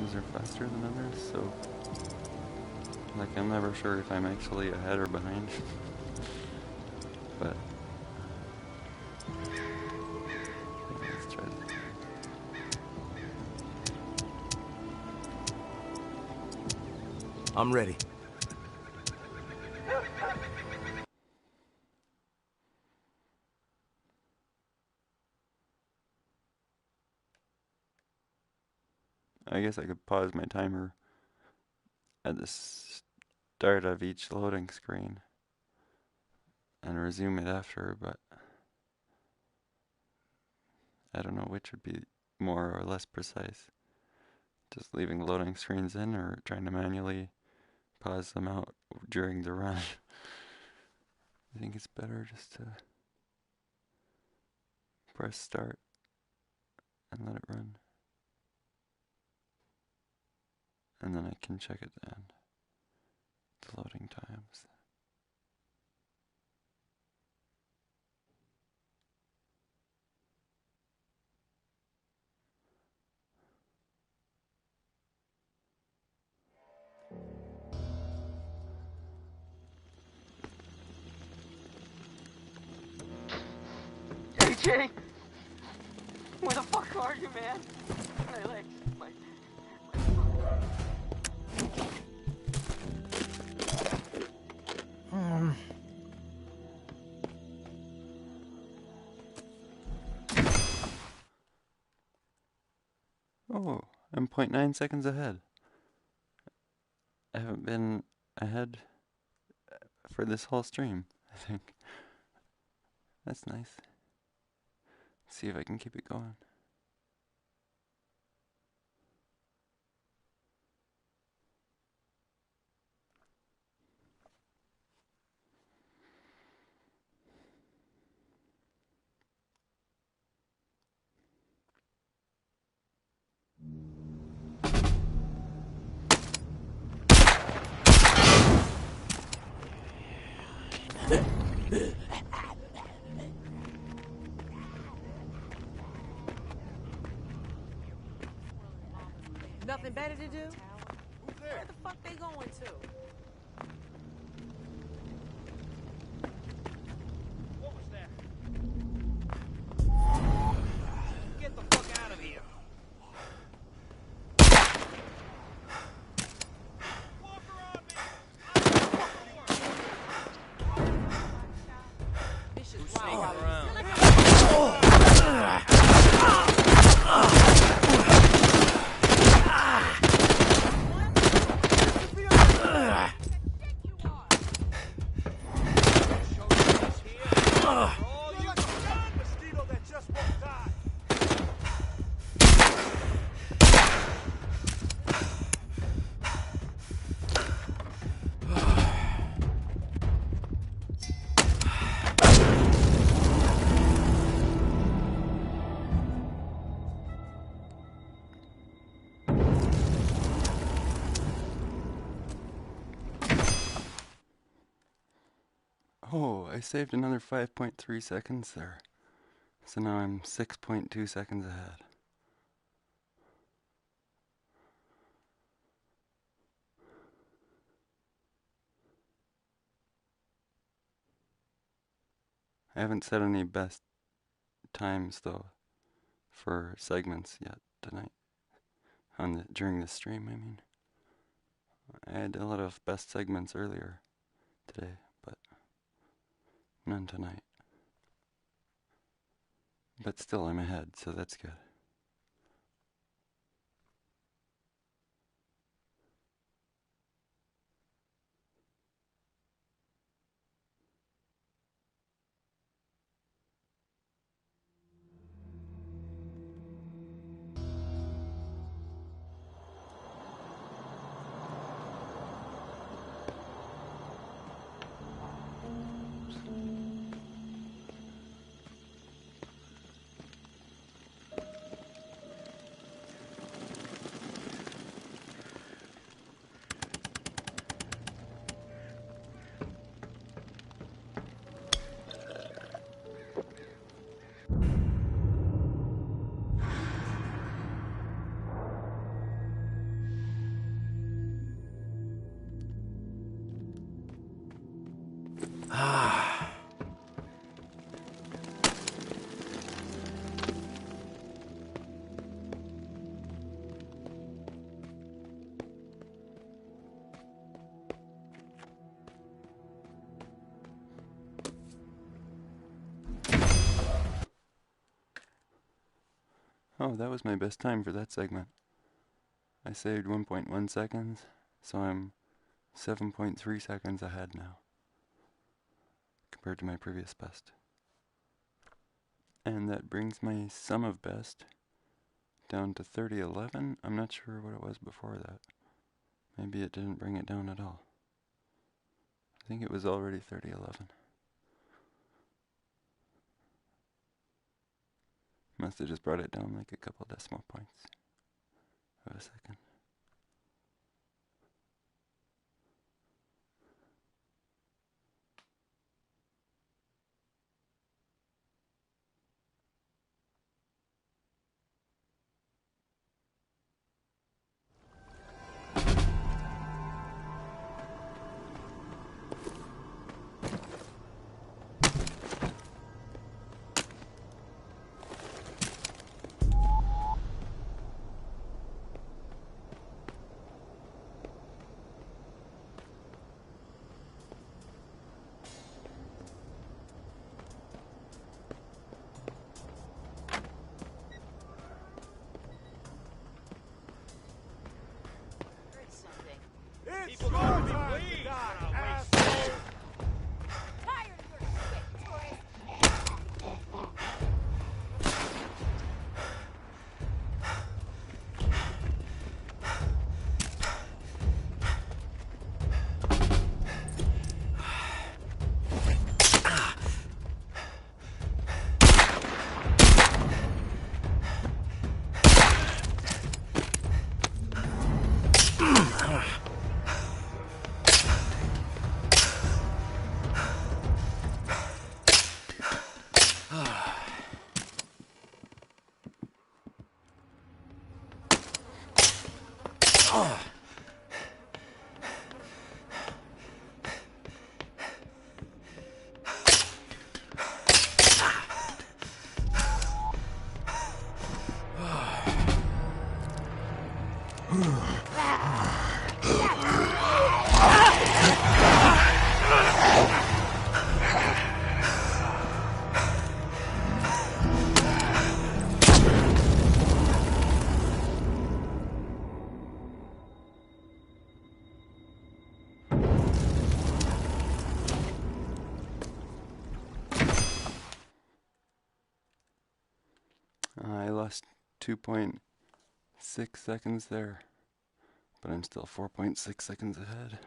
times are faster than others, so like I'm never sure if I'm actually ahead or behind. But yeah, let's try this. I'm ready. I guess I could pause my timer at the start of each loading screen and resume it after, but I don't know which would be more or less precise. Just leaving loading screens in or trying to manually pause them out during the run. I think it's better just to press start and let it run. And then I can check at the end the loading times. AJ! Where the fuck are you, man? My legs, my... Oh, I'm 0.9 seconds ahead. I haven't been ahead for this whole stream, I think. That's nice. Let's see if I can keep it going. Nothing better to do? Where the fuck they going to? What was that? Get the fuck out of here. Walk around me. Vicious Sneak wild. around. Oh, I saved another 5.3 seconds there. So now I'm 6.2 seconds ahead. I haven't set any best times though for segments yet tonight. During the stream, I mean. I had a lot of best segments earlier today, but none tonight. But still, I'm ahead, so that's good. Oh, that was my best time for that segment. I saved 1.1 seconds, so I'm 7.3 seconds ahead now compared to my previous best. And that brings my sum of best down to 30:11. I'm not sure what it was before that. Maybe it didn't bring it down at all. I think it was already 30:11. Must have just brought it down like a couple decimal points of a second. Heard something. It's your time to die, asshole! Tired of your shit, tourist. I lost 2.6 seconds there, but I'm still 4.6 seconds ahead.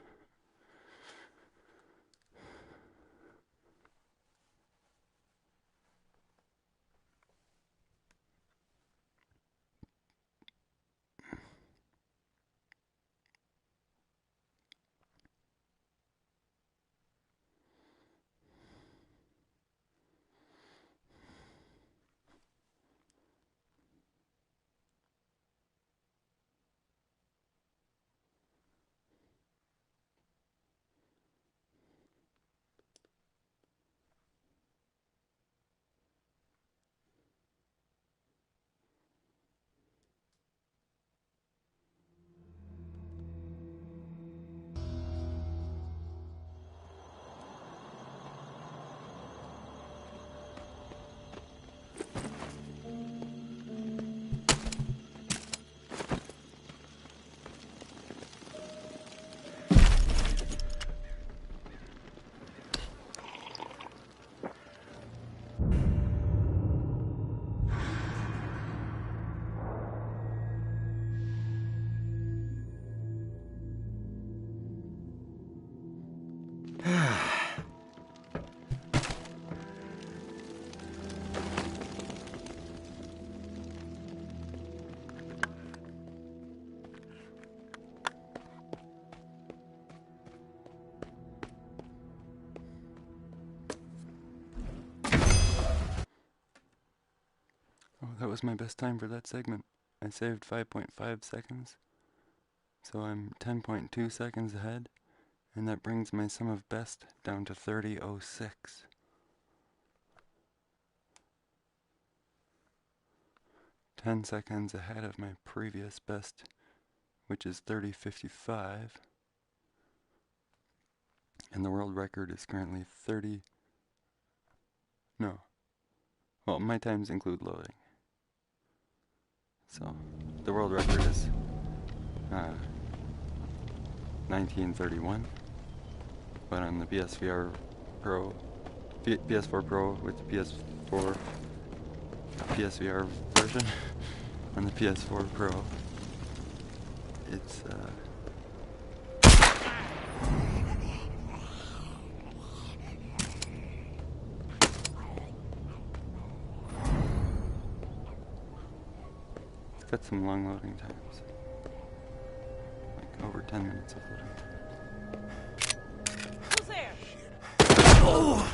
Oh, that was my best time for that segment. I saved 5.5 seconds, so I'm 10.2 seconds ahead, and that brings my sum of best down to 30:06. 10 seconds ahead of my previous best, which is 30:55, and the world record is currently 30. No. Well, my times include loading. So the world record is 1931, but on the PS4 Pro with the PS4 PSVR version on the PS4 Pro, it's got some long loading times, like over 10 minutes of loading. Who's there? Oh!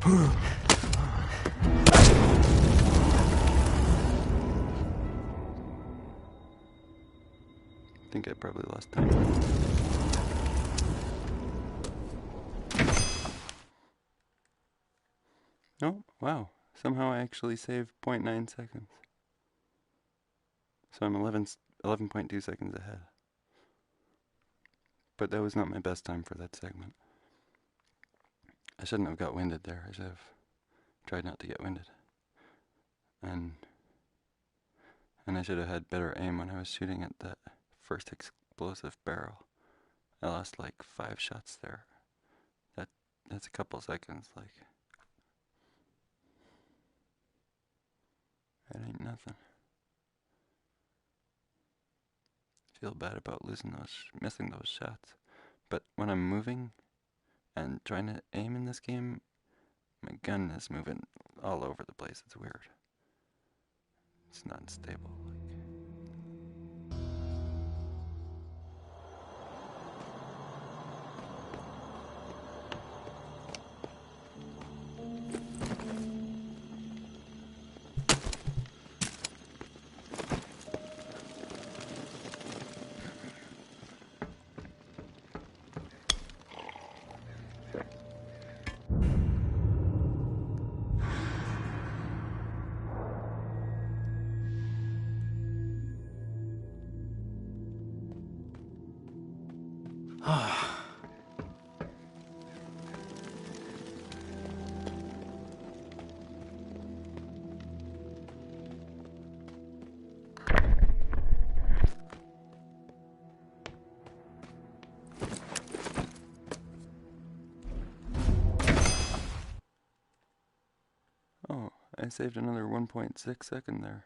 I think I probably lost time. Oh, wow. Somehow I actually saved 0.9 seconds. So I'm 11.2 seconds ahead. But that was not my best time for that segment. I shouldn't have got winded there. I should have tried not to get winded. And I should have had better aim when I was shooting at that first explosive barrel. I lost like 5 shots there. That's a couple seconds, like. That ain't nothing. Feel bad about missing those shots. But when I'm moving and trying to aim in this game, my gun is moving all over the place. It's weird. It's not stable. Oh, I saved another 1.6 second there.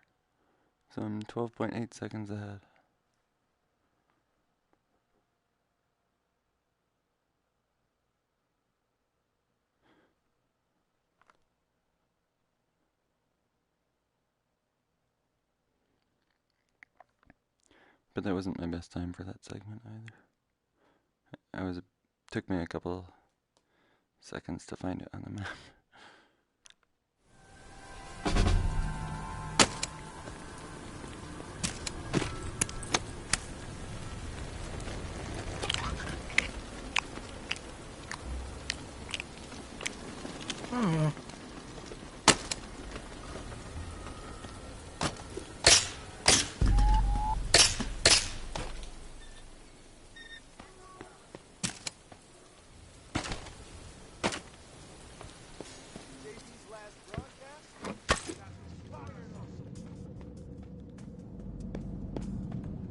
So I'm 12.8 seconds ahead. But that wasn't my best time for that segment either. Took me a couple seconds to find it on the map.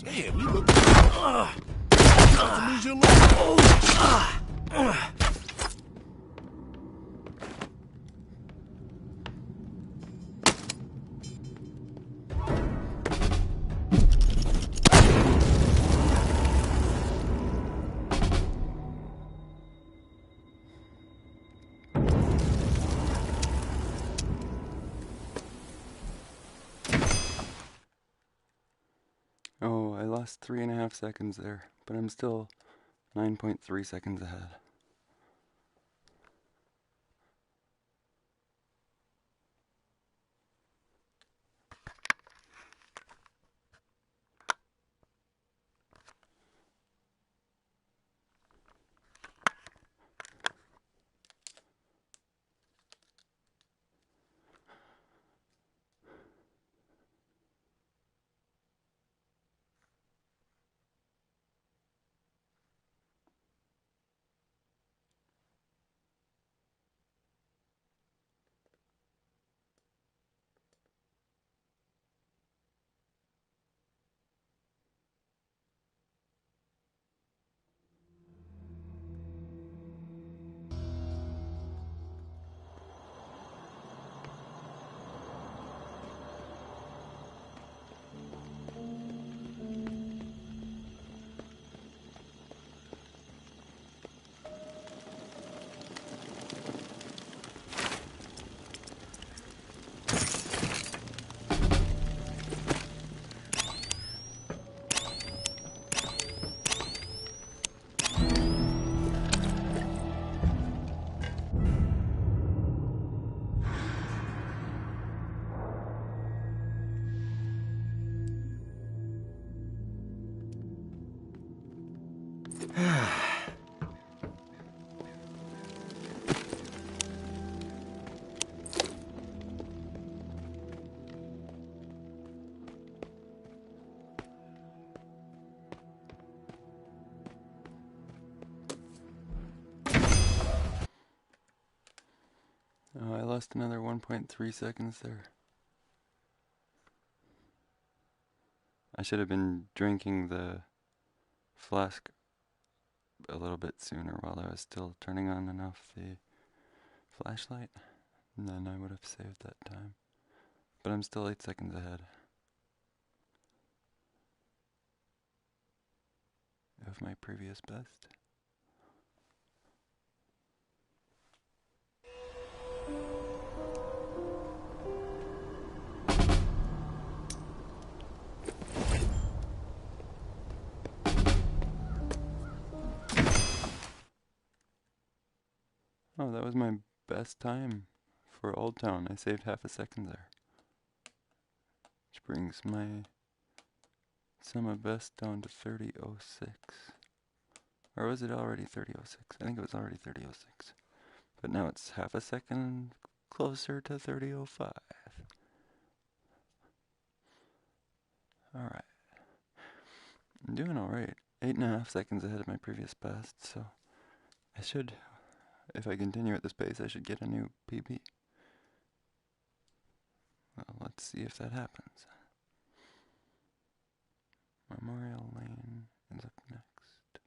Damn, you look. About to lose your leg. lost 3.5 seconds there, but I'm still 9.3 seconds ahead. Oh, I lost another 1.3 seconds there. I should have been drinking the flask a little bit sooner while I was still turning on and off the flashlight, and then I would have saved that time. But I'm still 8 seconds ahead of my previous best. Oh, that was my best time for Old Town. I saved half a second there. Which brings my sum of best down to 30.06. Or was it already 30.06? I think it was already 30.06. But now it's half a second closer to 30.05. Alright. I'm doing alright. 8.5 seconds ahead of my previous best, so I should, if I continue at this pace, I should get a new PB. Well, let's see if that happens. Memorial Lane is up next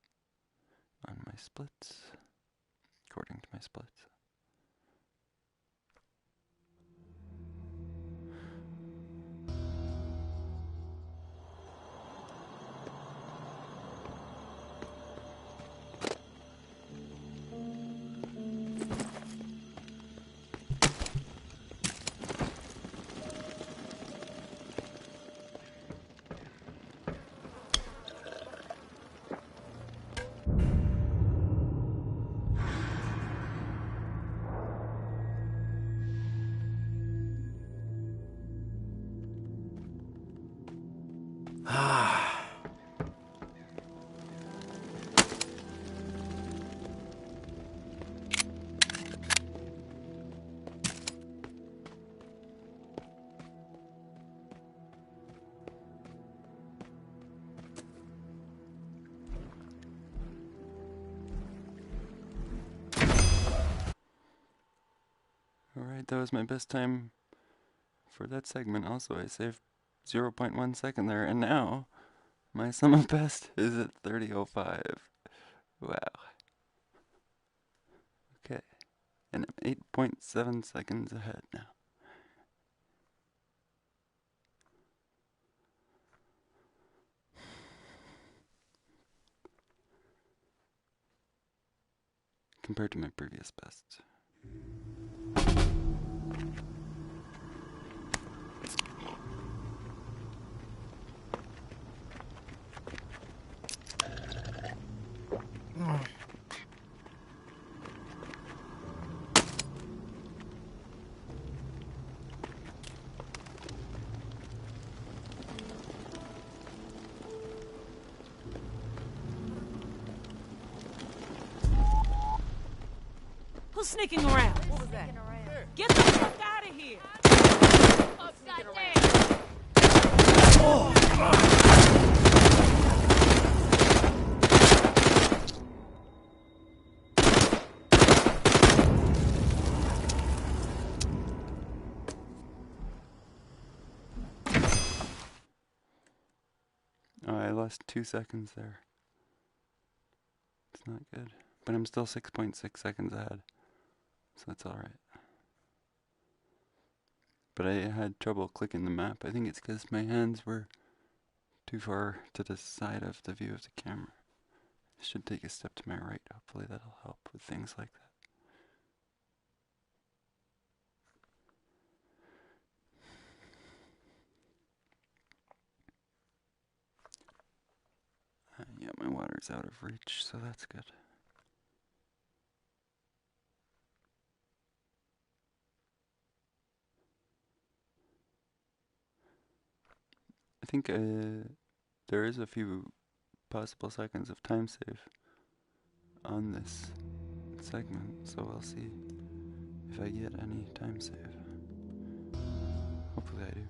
on my splits, according to my splits. Alright, that was my best time for that segment. Also, I saved 0.1 second there, and now my sum of best is at 30.05. Wow. Okay, and I'm 8.7 seconds ahead now. Compared to my previous best. sneaking around? What was that? Get the fuck out of here! Oh, I lost 2 seconds there. It's not good. But I'm still 6.6 seconds ahead. So that's alright. But I had trouble clicking the map. I think it's because my hands were too far to the side of the view of the camera. I should take a step to my right. Hopefully that'll help with things like that. Yeah, my water's out of reach, so that's good. I think there is a few possible seconds of time save on this segment, so we'll see if I get any time save. Hopefully I do.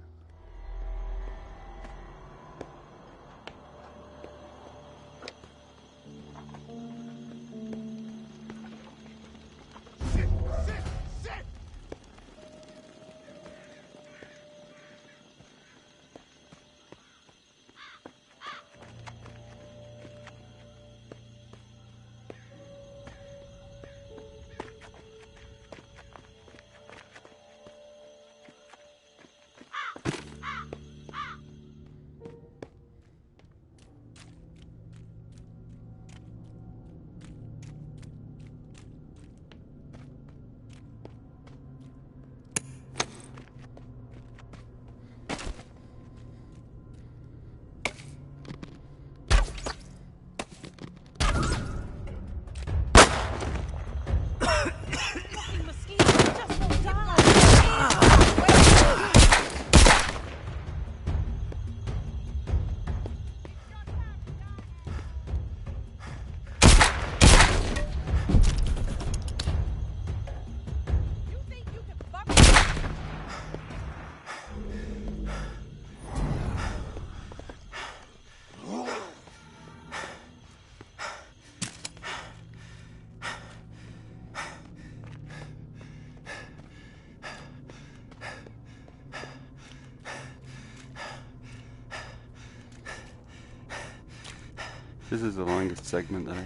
This is the longest segment that I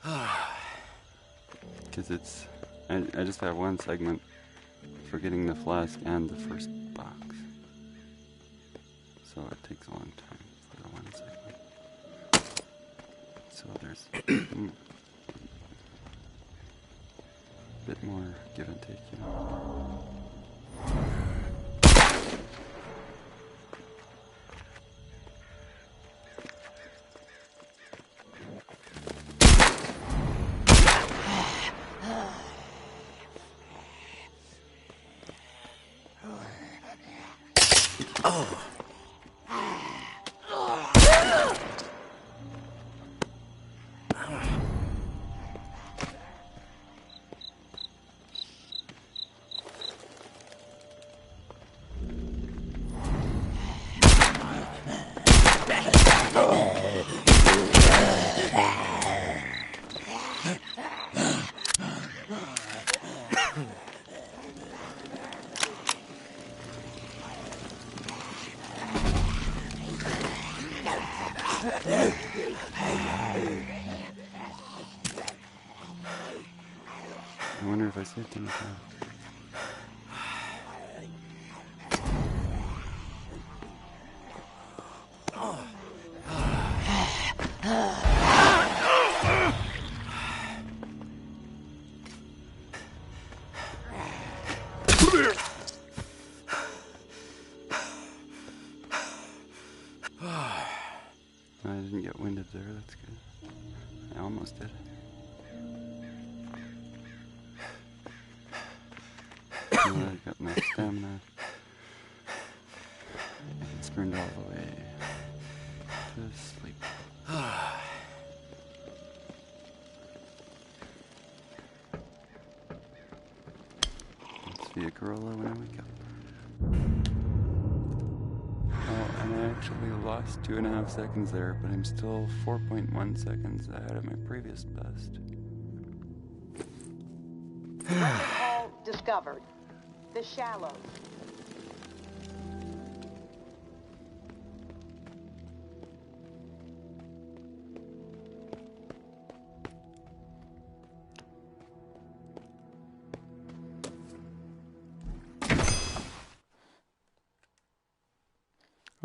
have. Because it's... I just have one segment for getting the flask and the first box. So it takes a long time for the one segment. So there's a bit more give and take, you know. I wonder if I saved any time. I didn't get winded there, that's good. I almost did. I got enough stamina. It's burned all the way to sleep. be a gorilla when I wake up. Oh, and I actually lost 2.5 seconds there, but I'm still 4.1 seconds ahead of my previous best. Record hall discovered. The Shallows.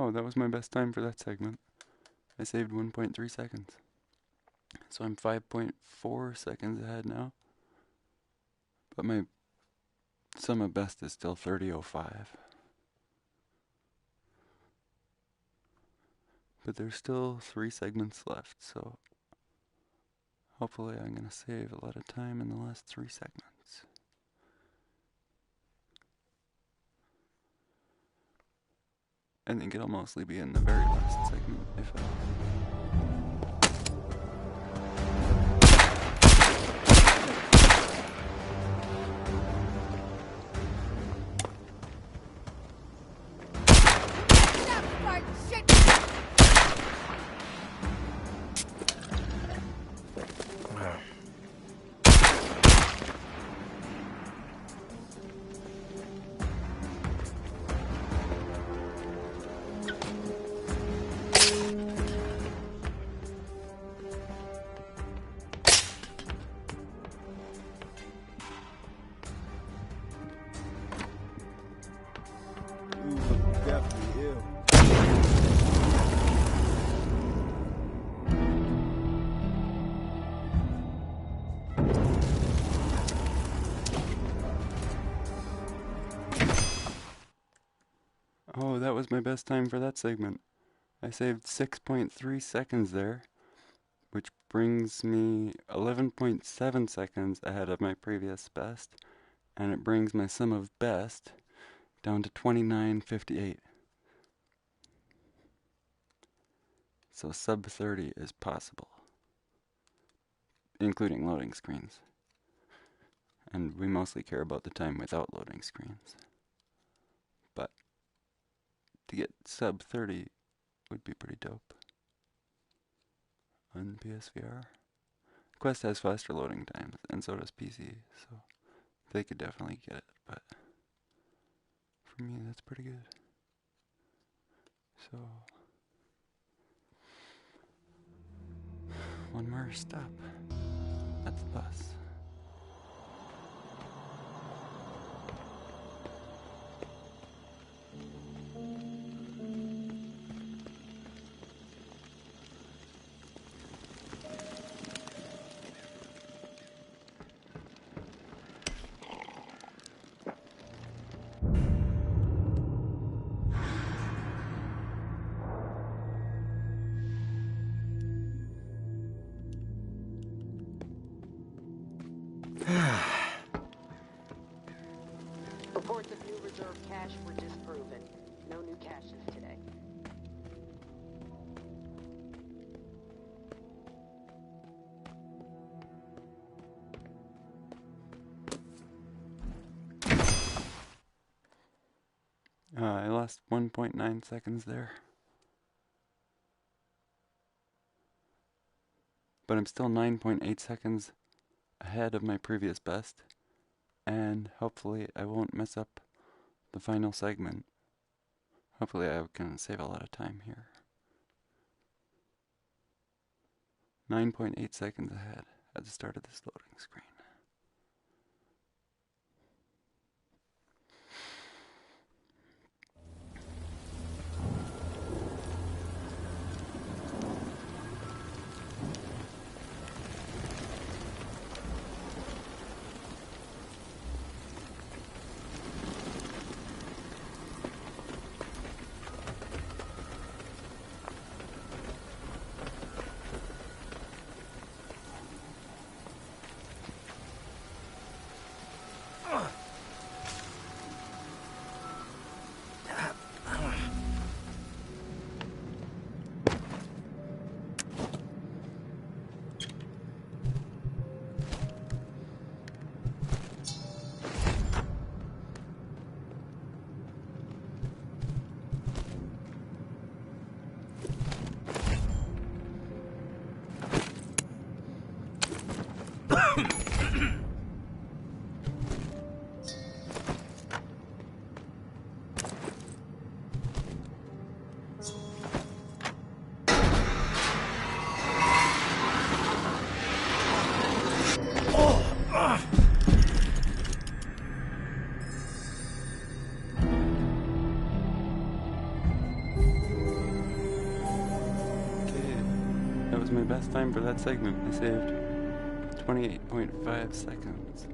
Oh, that was my best time for that segment. I saved 1.3 seconds. So I'm 5.4 seconds ahead now. But my sum of best is still 30.05. But there's still 3 segments left, so hopefully I'm going to save a lot of time in the last 3 segments. I think it'll mostly be in the very last segment, if at all. Definitely ill. Oh, that was my best time for that segment. I saved 6.3 seconds there, which brings me 11.7 seconds ahead of my previous best, and it brings my sum of best down to 29.58. So sub 30 is possible, including loading screens. And we mostly care about the time without loading screens. But to get sub 30 would be pretty dope on PSVR. Quest has faster loading times, and so does PC, so they could definitely get it, but for me that's pretty good. So, one more stop at the bus. Reports of new reserve cache were disproven. No new caches today. I lost 1.9 seconds there. But I'm still 9.8 seconds ahead of my previous best, and hopefully I won't mess up the final segment. Hopefully I can save a lot of time here. 9.8 seconds ahead at the start of this loading screen. That was my best time for that segment. I saved 28.5 seconds.